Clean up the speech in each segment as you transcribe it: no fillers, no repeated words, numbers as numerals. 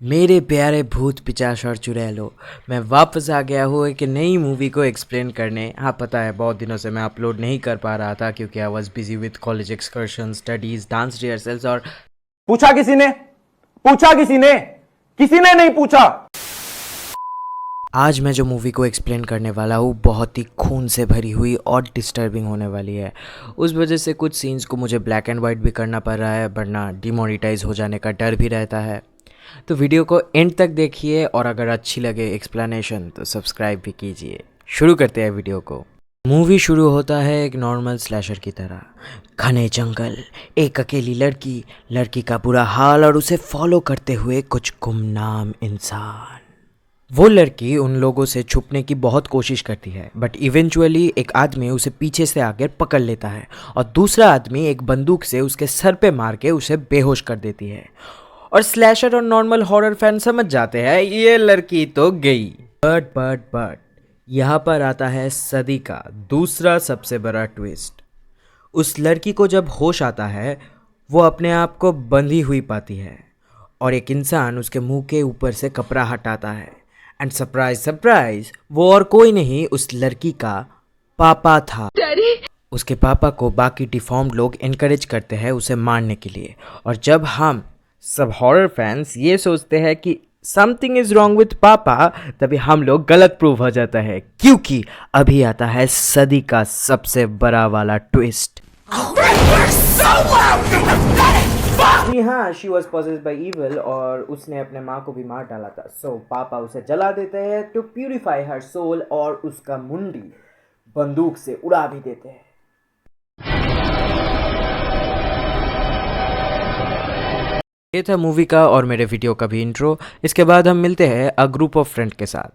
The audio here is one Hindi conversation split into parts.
मेरे प्यारे भूत पिचास और चुड़ैलो, मैं वापस आ गया हूँ एक नई मूवी को एक्सप्लेन करने। हाँ पता है, बहुत दिनों से मैं अपलोड नहीं कर पा रहा था क्योंकि I was busy with college excursion, studies, dance rehearsals और पूछा किसी ने? पूछा किसी ने? किसी ने नहीं पूछा। आज मैं जो मूवी को एक्सप्लेन करने वाला हूँ बहुत ही खून से भरी हुई और डिस्टर्बिंग होने वाली है। उस वजह से कुछ सीन्स को मुझे ब्लैक एंड वाइट भी करना पड़ रहा है, वरना डिमोनेटाइज हो जाने का डर भी रहता है। तो वीडियो को एंड तक देखिए और अगर अच्छी लगे एक्सप्लेनेशन तो सब्सक्राइब भी कीजिए। शुरू करते हैं वीडियो को। मूवी शुरू होता है एक नॉर्मल स्लैशर की तरह। घने जंगल, एक अकेली लड़की, लड़की का बुरा हाल और उसे फॉलो करते हुए कुछ गुमनाम इंसान। वो लड़की उन लोगों से छुपने की बहुत कोशिश करती है, बट इवेंचुअली एक आदमी उसे पीछे से आकर पकड़ लेता है और दूसरा आदमी एक बंदूक से उसके सर पे मार के उसे बेहोश कर देती है। और स्लैशर और नॉर्मल हॉरर फैन समझ जाते हैं ये लड़की तो गई। बट यहाँ पर आता है सदी का दूसरा सबसे बड़ा ट्विस्ट। उस लड़की को जब होश आता है वो अपने आप को बंधी हुई पाती है और एक इंसान उसके मुंह के ऊपर से कपड़ा हटाता है। एंड सरप्राइज सरप्राइज, वो और कोई नहीं उस लड़की का पापा था। उसके पापा को बाकी डिफॉर्म्ड लोग इनकरेज करते हैं उसे मारने के लिए। और जब हम सब हॉरर फैंस ये सोचते हैं कि समथिंग इज रॉन्ग विथ पापा, तभी हम लोग गलत प्रूव हो जाता है, क्योंकि अभी आता है सदी का सबसे बड़ा वाला ट्विस्ट। जी हाँ, शी वॉज पॉसेस्ड बाय इविल और उसने अपने माँ को भी मार डाला था। सो पापा उसे जला देते हैं टू प्यूरिफाई हर सोल और उसका मुंडी बंदूक से उड़ा भी देते हैं। ये था मूवी का और मेरे वीडियो का भी इंट्रो। इसके बाद हम मिलते हैं अ ग्रुप ऑफ फ्रेंड के साथ,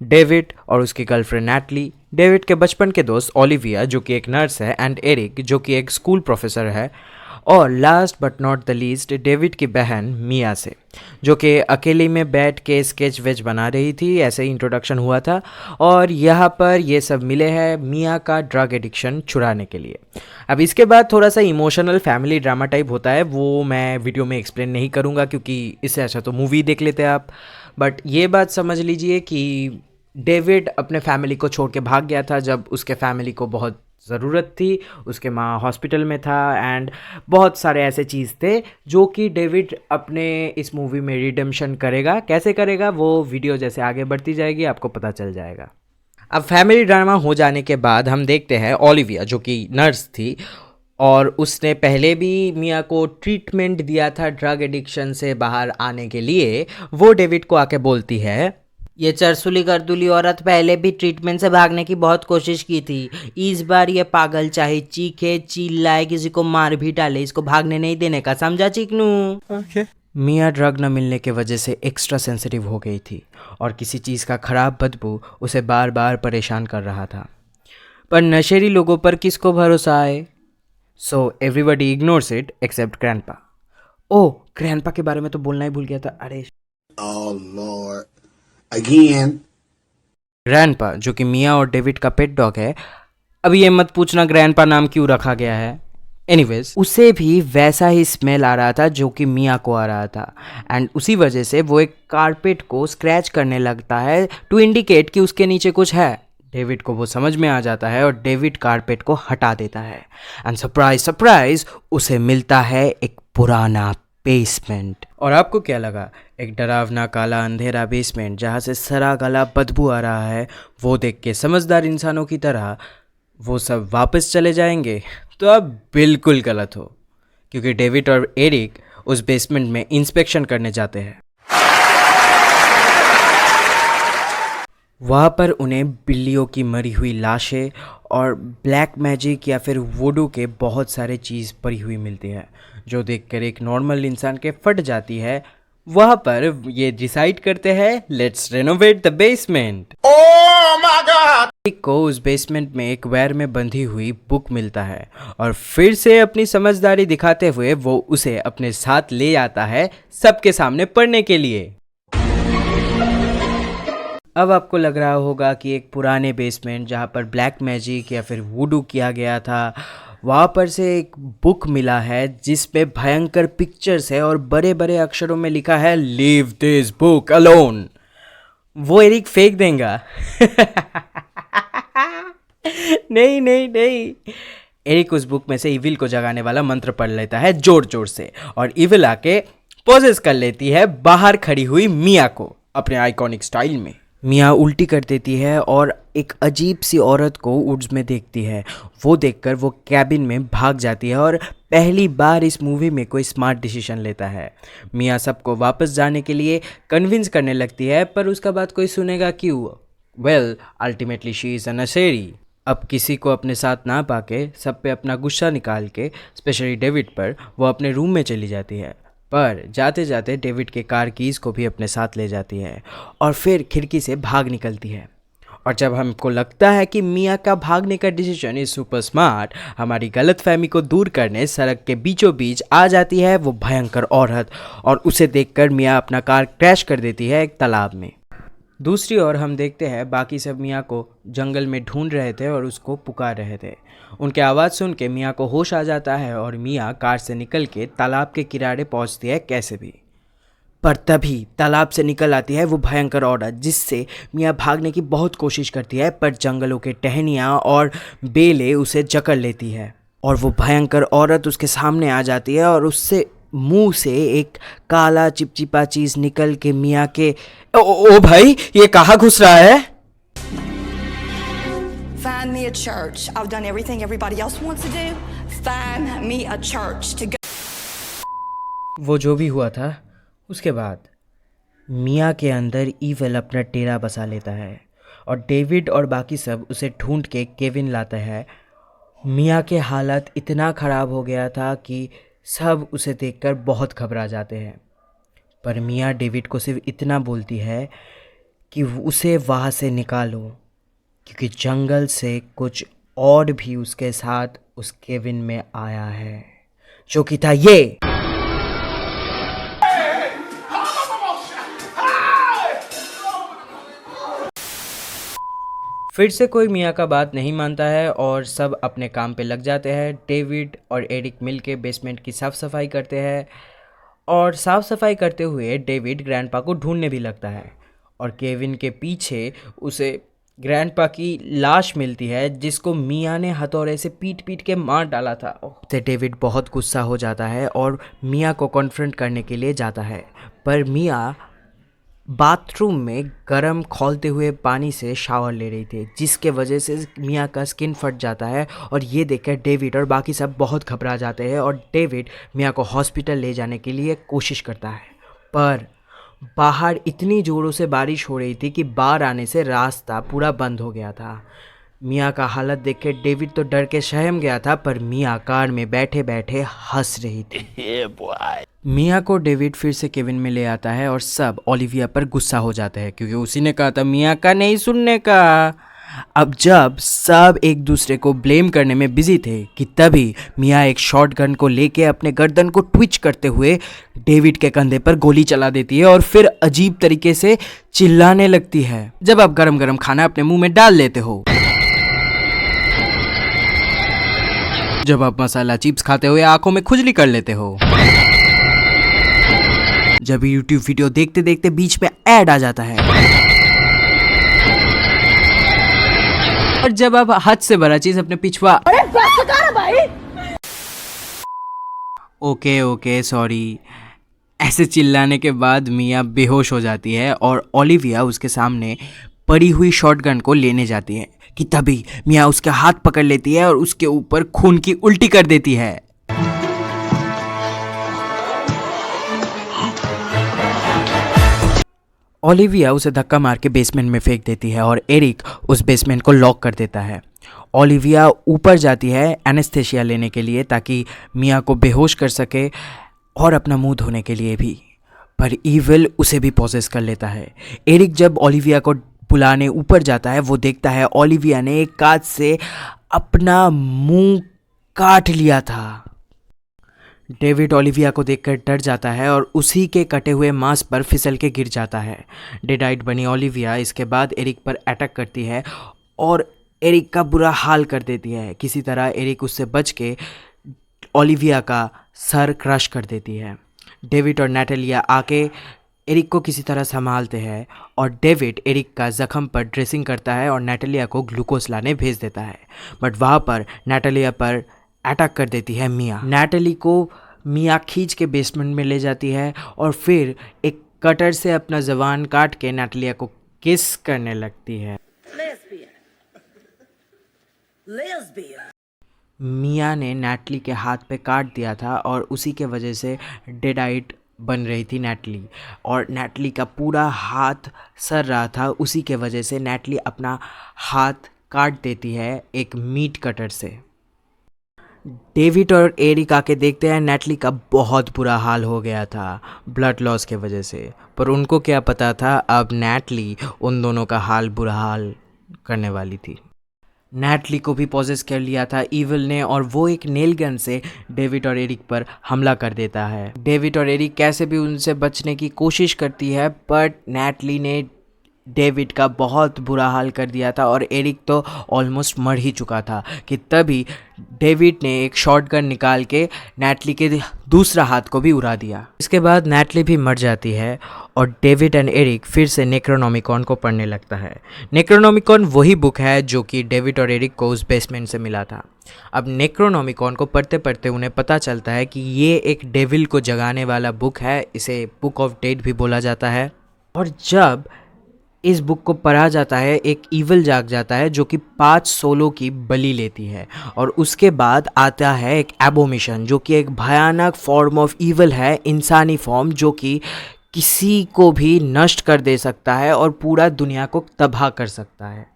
डेविड और उसकी गर्लफ्रेंड नैटली, डेविड के बचपन के दोस्त ओलिविया जो कि एक नर्स है, एंड एरिक जो कि एक स्कूल प्रोफेसर है, और last but not the least David की बहन मिया से, जो कि अकेले में बैठ के स्केच वेच बना रही थी। ऐसे ही इंट्रोडक्शन हुआ था और यहाँ पर ये सब मिले हैं मिया का ड्रग एडिक्शन छुड़ाने के लिए। अब इसके बाद थोड़ा सा इमोशनल फैमिली ड्रामा टाइप होता है, वो मैं वीडियो में एक्सप्लेन नहीं करूँगा क्योंकि इससे अच्छा तो मूवी देख लेते हैं आप। बट ये बात समझ लीजिए कि डेविड अपने फैमिली को छोड़ के भाग गया था जब उसके फैमिली को बहुत ज़रूरत थी। उसके माँ हॉस्पिटल में था एंड बहुत सारे ऐसे चीज़ थे जो कि डेविड अपने इस मूवी में रिडेम्पशन करेगा। कैसे करेगा वो वीडियो जैसे आगे बढ़ती जाएगी आपको पता चल जाएगा। अब फैमिली ड्रामा हो जाने के बाद हम देखते हैं ओलिविया जो कि नर्स थी और उसने पहले भी मिया को ट्रीटमेंट दिया था ड्रग एडिक्शन से बाहर आने के लिए। वो डेविड को आके बोलती है, ये चरसुली गर्दुली औरत पहले भी ट्रीटमेंट से भागने की बहुत कोशिश की थी। इस बार ये पागल चाहे चीखे चिल्लाए किसी को मार भी डाले, इसको भागने नहीं देने का, समझा चिकनू? मिया ड्रग न मिलने की वजह से एक्स्ट्रा सेंसिटिव हो गई थी और किसी चीज़ का खराब बदबू उसे बार बार परेशान कर रहा था। पर नशेड़ी लोगों पर किसको भरोसा आए? So everybody ignores it except grandpa. Oh, grandpa के बारे में तो बोलना ही भूल गया था। अरे Oh Lord. Again. ग्रैंडपा जो कि मिया और डेविड का पेट डॉग है। अभी ये मत पूछना ग्रैंडपा नाम क्यों रखा गया है। एनीवेज, उसे भी वैसा ही स्मेल आ रहा था जो कि मिया को आ रहा था एंड उसी वजह से वो एक कारपेट को स्क्रैच करने लगता है टू इंडिकेट कि उसके नीचे कुछ है। डेविड को वो समझ में आ जाता है और डेविड कारपेट को हटा देता है एंड सरप्राइज सरप्राइज उसे मिलता है एक पुराना बेसमेंट। और आपको क्या लगा? एक डरावना काला अंधेरा बेसमेंट जहाँ से सड़ा गला बदबू आ रहा है, वो देख के समझदार इंसानों की तरह वो सब वापस चले जाएंगे? तो आप बिल्कुल गलत हो, क्योंकि डेविड और एरिक उस बेसमेंट में इंस्पेक्शन करने जाते हैं। वहाँ पर उन्हें बिल्लियों की मरी हुई लाशें और ब्लैक मैजिक या फिर वुडू के बहुत सारे चीज़ पड़ी हुई मिलती है, जो देखकर एक नॉर्मल इंसान के फट जाती है। वहाँ पर ये डिसाइड करते हैं let's renovate the basement. Oh my God. एक को उस बेसमेंट में एक वेयर में बंधी हुई बुक मिलता है और फिर से अपनी समझदारी दिखाते हुए वो उसे अपने साथ ले आता है सबके सामने पढ़ने के लिए। अब आपको लग रहा होगा कि एक पुराने बेसमेंट जहाँ पर ब्लैक मैजिक या फिर वुडू किया गया था वहाँ पर से एक बुक मिला है जिसमें भयंकर पिक्चर्स है और बड़े बड़े अक्षरों में लिखा है लीव दिस बुक अलोन। वो एरिक फेंक देगा। नहीं नहीं नहीं, एरिक उस बुक में से इविल को जगाने वाला मंत्र पढ़ लेता है जोर जोर से और इविल आके पोजेस कर लेती है बाहर खड़ी हुई मिया को अपने आइकॉनिक स्टाइल में। मिया उल्टी कर देती है और एक अजीब सी औरत को वुड्स में देखती है। वो देखकर वो कैबिन में भाग जाती है और पहली बार इस मूवी में कोई स्मार्ट डिसीजन लेता है। मिया सबको वापस जाने के लिए कन्विंस करने लगती है, पर उसका बात कोई सुनेगा क्यों? Well, ultimately she is a नशेरी। अब किसी को अपने साथ ना पाके सब पे अपना गुस्सा निकाल के, स्पेशली डेविड पर, वो अपने रूम में चली जाती है। पर जाते जाते डेविड के कार कीज़ को भी अपने साथ ले जाती है और फिर खिड़की से भाग निकलती है। और जब हमको लगता है कि मिया का भागने का डिसीजन इज सुपर स्मार्ट, हमारी गलतफहमी को दूर करने सड़क के बीचों बीच आ जाती है वो भयंकर औरत और उसे देखकर मिया अपना कार क्रैश कर देती है एक तालाब में। दूसरी ओर हम देखते हैं बाकी सब मिया को जंगल में ढूंढ रहे थे और उसको पुकार रहे थे। उनके आवाज़ सुन के मिया को होश आ जाता है और मिया कार से निकल के तालाब के किनारे पहुंचती है कैसे भी। पर तभी तालाब से निकल आती है वो भयंकर औरत, जिससे मिया भागने की बहुत कोशिश करती है, पर जंगलों के टहनियाँ और बेलें उसे जकड़ लेती है और वो भयंकर औरत उसके सामने आ जाती है और उससे मुंह से एक काला चिपचिपा चीज़ निकल के मिया के ओ भाई, ये कहाँ घुस रहा है? Find me a church. I've done everything everybody else wants to do. Find me a church to go. वो जो भी हुआ था, उसके बाद मिया के अंदर ईविल अपना डेरा बसा लेता है और डेविड और बाकी सब उसे ढूंढ के केविन लाता है। मिया के हालत इतना ख़राब हो गया था कि सब उसे देखकर बहुत घबरा जाते हैं, पर मिया डेविड को सिर्फ इतना बोलती है कि उसे वहाँ से निकालो, क्योंकि जंगल से कुछ और भी उसके साथ उस केविन में आया है, जो कि था ये। फिर से कोई मिया का बात नहीं मानता है और सब अपने काम पे लग जाते हैं। डेविड और एरिक मिलके बेसमेंट की साफ़ सफाई करते हैं और साफ़ सफाई करते हुए डेविड ग्रैंडपा को ढूंढने भी लगता है और केविन के पीछे उसे ग्रैंडपा की लाश मिलती है, जिसको मिया ने हथौड़े से पीट पीट के मार डाला था। तो डेविड बहुत गुस्सा हो जाता है और मिया को कॉन्फ्रंट करने के लिए जाता है, पर मिया बाथरूम में गर्म खौलते हुए पानी से शावर ले रही थी, जिसके वजह से मिया का स्किन फट जाता है और ये देखकर डेविड और बाकी सब बहुत घबरा जाते हैं और डेविड मिया को हॉस्पिटल ले जाने के लिए कोशिश करता है। पर बाहर इतनी ज़ोरों से बारिश हो रही थी कि बाहर आने से रास्ता पूरा बंद हो गया था। मिया का हालत देख के डेविड तो डर के सहम गया था, पर मिया कार में बैठे बैठे हंस रही थी। मिया को डेविड फिर से केविन में ले आता है और सब ओलिविया पर गुस्सा हो जाते हैं, क्योंकि उसी ने कहा था मिया का नहीं सुनने का। अब जब सब एक दूसरे को ब्लेम करने में बिजी थे कि तभी मिया एक शॉटगन को लेके अपने गर्दन को ट्विच करते हुए डेविड के कंधे पर गोली चला देती है और फिर अजीब तरीके से चिल्लाने लगती है, जब आप गरम गरम खाना अपने मुंह में डाल लेते हो, जब आप मसाला चिप्स खाते हुए आंखों में खुजली कर लेते हो, जब यूट्यूब वीडियो देखते देखते बीच में ऐड आ जाता है, और जब आप हद से बड़ा चीज अपने पिछवा ओके सॉरी ऐसे चिल्लाने के बाद मिया बेहोश हो जाती है और ओलिविया उसके सामने पड़ी हुई शॉटगन को लेने जाती है कि तभी मिया उसका हाथ पकड़ लेती है और उसके ऊपर खून की उल्टी कर देती है। ओलिविया उसे धक्का मार के बेसमेंट में फेंक देती है और एरिक उस बेसमेंट को लॉक कर देता है। ओलिविया ऊपर जाती है एनेस्थेसिया लेने के लिए ताकि मिया को बेहोश कर सके और अपना मुंह धोने के लिए भी, पर ईविल उसे भी पॉसेस कर लेता है। एरिक जब ओलिविया को बुलाने ऊपर जाता है, वो देखता है ओलिविया ने एक कांच से अपना मुंह काट लिया था। डेविड ओलिविया को देखकर डर जाता है और उसी के कटे हुए मांस पर फिसल के गिर जाता है। डेडाइट बनी ओलिविया इसके बाद एरिक पर अटैक करती है और एरिक का बुरा हाल कर देती है। किसी तरह एरिक उससे बच के ओलिविया का सर क्रश कर देती है। डेविड और नैटेलिया आके एरिक को किसी तरह संभालते हैं और डेविड एरिक का ज़ख़म पर ड्रेसिंग करता है और नैटेलिया को ग्लूकोज लाने भेज देता है। बट वहाँ पर नैटेलिया पर अटैक कर देती है मिया। नैटेली को मिया खींच के बेसमेंट में ले जाती है और फिर एक कटर से अपना ज़बान काट के नैटेलिया को किस करने लगती है। मिया ने नैटली के हाथ पे काट दिया था और उसी के वजह से डेडाइट बन रही थी नैटली, और नैटली का पूरा हाथ सर रहा था। उसी के वजह से नैटली अपना हाथ काट देती है एक मीट कटर से। डेविड और एरिक आके देखते हैं नैटली का बहुत बुरा हाल हो गया था ब्लड लॉस के वजह से, पर उनको क्या पता था अब नैटली उन दोनों का हाल बुरा हाल करने वाली थी। नैटली को भी पॉजेस कर लिया था ईविल ने और वो एक नेल गन से डेविड और एरिक पर हमला कर देता है। डेविड और एरिक कैसे भी उनसे बचने की कोशिश करती है, बट नैटली ने डेविड का बहुत बुरा हाल कर दिया था और एरिक तो ऑलमोस्ट मर ही चुका था कि तभी डेविड ने एक शॉटगन निकाल के नैटली के दूसरा हाथ को भी उड़ा दिया। इसके बाद नैटली भी मर जाती है और डेविड एंड एरिक फिर से नेक्रोनोमिकॉन को पढ़ने लगता है। नेक्रोनोमिकॉन वही बुक है जो कि डेविड और एरिक को उस बेसमेंट से मिला था। अब नेक्रोनोमिकॉन को पढ़ते पढ़ते उन्हें पता चलता है कि ये एक डेविल को जगाने वाला बुक है, इसे बुक ऑफ डेड भी बोला जाता है। और जब इस बुक को पढ़ा जाता है एक ईविल जाग जाता है जो कि 5 सोलों की बलि लेती है, और उसके बाद आता है एक एबोमिशन जो कि एक भयानक फॉर्म ऑफ ईविल है, इंसानी फॉर्म जो कि किसी को भी नष्ट कर दे सकता है और पूरा दुनिया को तबाह कर सकता है।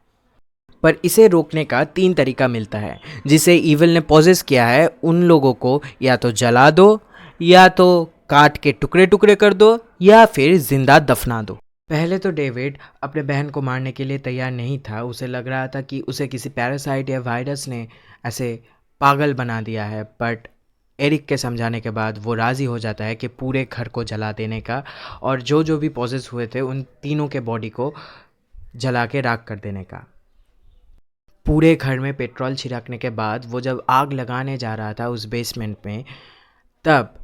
पर इसे रोकने का 3 तरीका मिलता है। जिसे ईविल ने पॉजेस किया है उन लोगों को या तो जला दो, या तो काट के टुकड़े टुकड़े कर दो, या फिर जिंदा दफना दो। पहले तो डेविड अपने बहन को मारने के लिए तैयार नहीं था। उसे लग रहा था कि उसे किसी पैरासाइट या वायरस ने ऐसे पागल बना दिया है, बट एरिक के समझाने के बाद वो राज़ी हो जाता है कि पूरे घर को जला देने का, और जो जो भी पॉजेस हुए थे उन तीनों के बॉडी को जला के राख कर देने का। पूरे घर में पेट्रोल छिड़कने के बाद वो जब आग लगाने जा रहा था उस बेसमेंट में, तब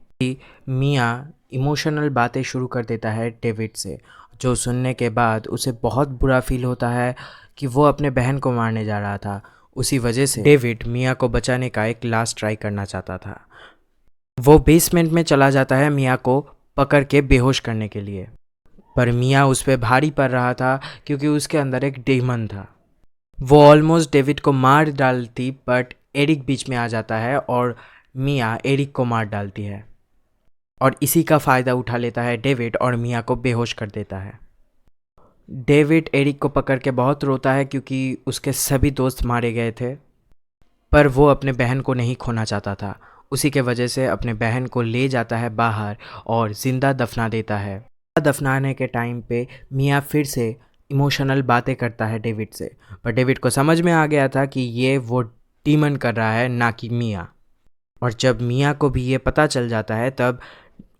मिया इमोशनल बातें शुरू कर देता है डेविड से, जो सुनने के बाद उसे बहुत बुरा फील होता है कि वो अपने बहन को मारने जा रहा था। उसी वजह से डेविड मिया को बचाने का एक लास्ट ट्राई करना चाहता था। वो बेसमेंट में चला जाता है मिया को पकड़ के बेहोश करने के लिए, पर मिया उस पर भारी पड़ रहा था क्योंकि उसके अंदर एक डेमन था। वो ऑलमोस्ट डेविड को मार डालती, बट एरिक बीच में आ जाता है और मिया एरिक को मार डालती है, और इसी का फ़ायदा उठा लेता है डेविड और मिया को बेहोश कर देता है। डेविड एरिक को पकड़ के बहुत रोता है क्योंकि उसके सभी दोस्त मारे गए थे, पर वो अपने बहन को नहीं खोना चाहता था। उसी के वजह से अपने बहन को ले जाता है बाहर और ज़िंदा दफना देता है। दफनाने के टाइम पे मिया फिर से इमोशनल बातें करता है डेविड से, पर डेविड को समझ में आ गया था कि ये वो डीमन कर रहा है, ना कि मिया। और जब मिया को भी ये पता चल जाता है तब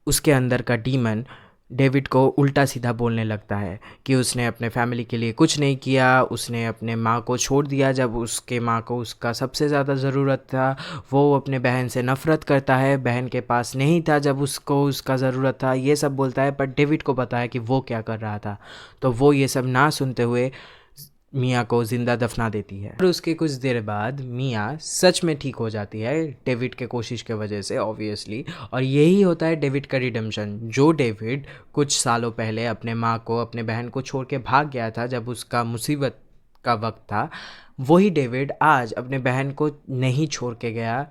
उसके अंदर का डीमन डेविड को उल्टा सीधा बोलने लगता है कि उसने अपने फैमिली के लिए कुछ नहीं किया, उसने अपने माँ को छोड़ दिया जब उसके माँ को उसका सबसे ज़्यादा ज़रूरत था, वो अपने बहन से नफ़रत करता है, बहन के पास नहीं था जब उसको उसका ज़रूरत था, ये सब बोलता है। पर डेविड को पता है कि वो क्या कर रहा था, तो वो ये सब ना सुनते हुए मिया को ज़िंदा दफना देती है। और उसके कुछ देर बाद मिया सच में ठीक हो जाती है डेविड के कोशिश के वजह से, ऑब्वियसली। और यही होता है डेविड का रिडेम्पशन। जो डेविड कुछ सालों पहले अपने माँ को, अपने बहन को छोड़ के भाग गया था जब उसका मुसीबत का वक्त था, वही डेविड आज अपने बहन को नहीं छोड़ के गया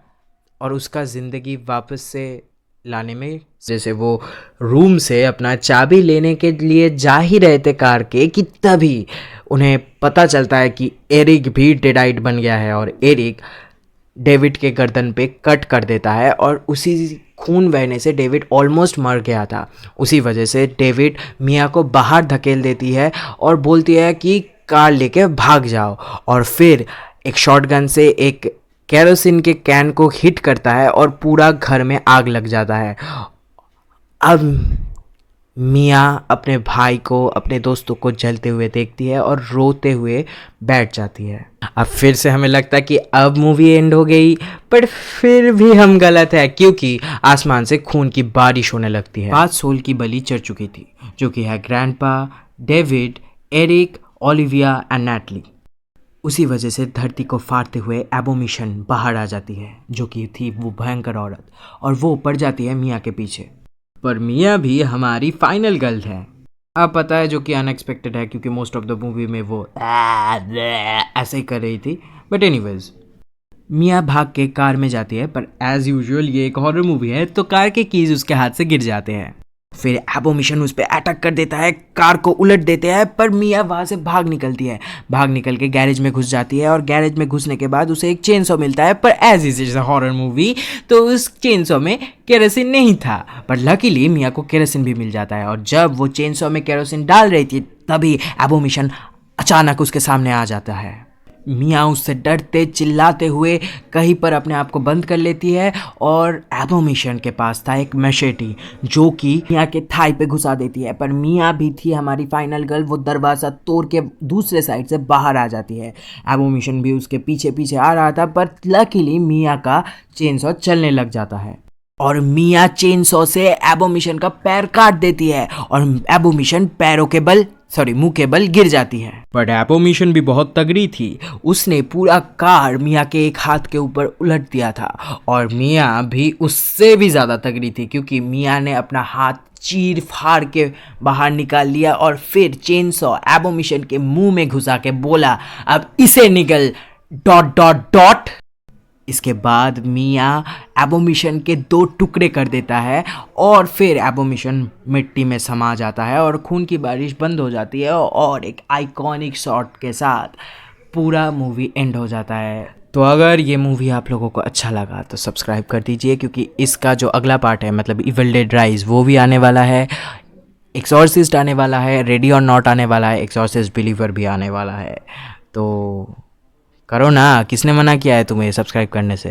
और उसका ज़िंदगी वापस से लाने में, जैसे वो रूम से अपना चाबी लेने के लिए जा ही रहे थे कार के, कि तभी उन्हें पता चलता है कि एरिक भी डेडाइट बन गया है, और एरिक डेविड के गर्दन पे कट कर देता है, और उसी खून बहने से डेविड ऑलमोस्ट मर गया था। उसी वजह से डेविड मिया को बाहर धकेल देती है और बोलती है कि कार लेके भाग जाओ, और फिर एक शॉटगन से एक केरोसिन के कैन को हिट करता है और पूरा घर में आग लग जाता है। अब मियाँ अपने भाई को, अपने दोस्तों को जलते हुए देखती है और रोते हुए बैठ जाती है। अब फिर से हमें लगता है कि अब मूवी एंड हो गई, पर फिर भी हम गलत है, क्योंकि आसमान से खून की बारिश होने लगती है। 5 सोल की बलि चढ़ चुकी थी, जो कि है grandpa, David, Eric, Olivia and Natalie. उसी वजह से धरती को फाड़ते हुए एबोमिशन बाहर आ जाती है, जो कि थी वो भयंकर औरत, और वो पड़ जाती है मियाँ के पीछे। पर मियाँ भी हमारी फाइनल गर्ल है। अब पता है, जो कि अनएक्सपेक्टेड है, क्योंकि मोस्ट ऑफ द मूवी में वो ऐसे ही कर रही थी। बट एनीवेज, मियाँ भाग के कार में जाती है, पर एज यूजुअल ये एक हॉरर मूवी है, तो कार के कीज उसके हाथ से गिर जाते हैं। फिर एबोमिशन उस पर अटैक कर देता है, कार को उलट देते हैं, पर मियाँ वहाँ से भाग निकलती है। भाग निकल के गैरेज में घुस जाती है, और गैरेज में घुसने के बाद उसे एक चेनसॉ मिलता है, पर एज इज हॉरर मूवी तो उस चेनसॉ में केरोसिन नहीं था। पर लकीली मियाँ को केरोसिन भी मिल जाता है, और जब वो चेनसॉ में केरोसिन डाल रही थी, तभी एबोमिशन अचानक उसके सामने आ जाता है। मियाँ उससे डरते चिल्लाते हुए कहीं पर अपने आप को बंद कर लेती है, और एबोमिशन के पास था एक मैशेटी, जो कि मियाँ के थाई पे घुसा देती है। पर मियाँ भी थी हमारी फाइनल गर्ल, वो दरवाज़ा तोड़ के दूसरे साइड से बाहर आ जाती है। एबोमिशन भी उसके पीछे पीछे आ रहा था, पर लकीली मियाँ का चेनसॉ चलने लग जाता है, और मियाँ चेनसॉ से एबोमिशन का पैर काट देती है, और एबोमिशन मुंह के बल गिर जाती है। बट एबोमिशन भी बहुत तगड़ी थी, उसने पूरा कार मियाँ के एक हाथ के ऊपर उलट दिया था, और मियाँ भी उससे भी ज़्यादा तगड़ी थी, क्योंकि मियाँ ने अपना हाथ चीर फाड़ के बाहर निकाल लिया, और फिर चेनसॉ एबोमिशन के मुंह में घुसा के बोला, अब इसे निकल ... इसके बाद मियाँ एबोमिशन के 2 टुकड़े कर देता है, और फिर एबोमिशन मिट्टी में समा जाता है, और खून की बारिश बंद हो जाती है, और एक आइकॉनिक शॉट के साथ पूरा मूवी एंड हो जाता है। तो अगर ये मूवी आप लोगों को अच्छा लगा तो सब्सक्राइब कर दीजिए, क्योंकि इसका जो अगला पार्ट है, मतलब इविल डेड राइज, वो भी आने वाला है, एक्सॉर्सिस्ट आने वाला है, रेडी और नॉट आने वाला है, एक्सॉर्सिस्ट बिलीवर भी आने वाला है। तो करो ना, किसने मना किया है तुम्हें सब्सक्राइब करने से।